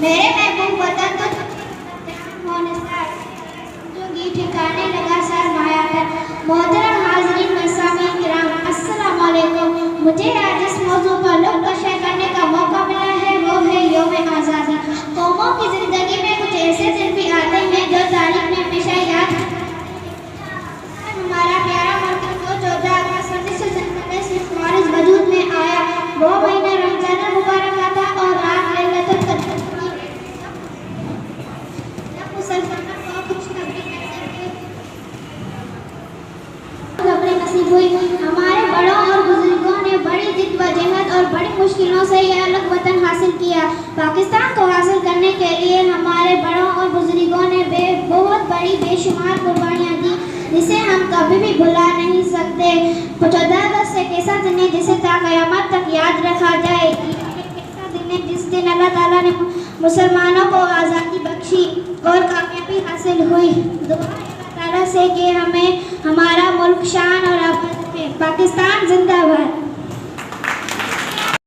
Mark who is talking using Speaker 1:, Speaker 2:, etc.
Speaker 1: मेरे महबूब वतन तो होने जोगी ठिकाने लगा सरमाया था। मोहतरम हाज़रीन व सामीन किराम, अस्सलाम वालेकुम। मुझे आज इस मौजू पर नक़्क़ाशी करने का मौका मिला है, वो है यौम आज़ादी। कौमों की ज़िंदगी में कुछ ऐसे दिन भी आते हैं जो तारीख में हमेशा याद हमारा प्यारा मुल्क जो 14 अगस्त 1947 में हमारे वजूद में आया, वो महीना रमज़ान मुबारक का था और रात लैलतुल क़द्र की जब मुसलमानों को खुशखबरी नसीब हुई। हमारे बड़ों और बुजुर्गों ने बड़ी जिद्दोजहद और बड़ी मुश्किलों से यह अलग वतन हासिल किया। पाकिस्तान को हासिल करने के लिए हमारे बड़ों और बुजुर्गों ने बहुत बड़ी बेशुमार कुर्बानियाँ दी, जिसे हम कभी भी भुला नहीं सकते। 14 अगस्त से कैसा दिन है जिसे क़यामत तक याद रखा जाए। कैसा दिन है जिस दिन अल्लाह ताला ने मुसलमानों को आज़ादी बख्शी और कामयाबी हासिल हुई। दुआ है अल्लाह ताला से कि हमें हमारा मुल्क शान और पाकिस्तान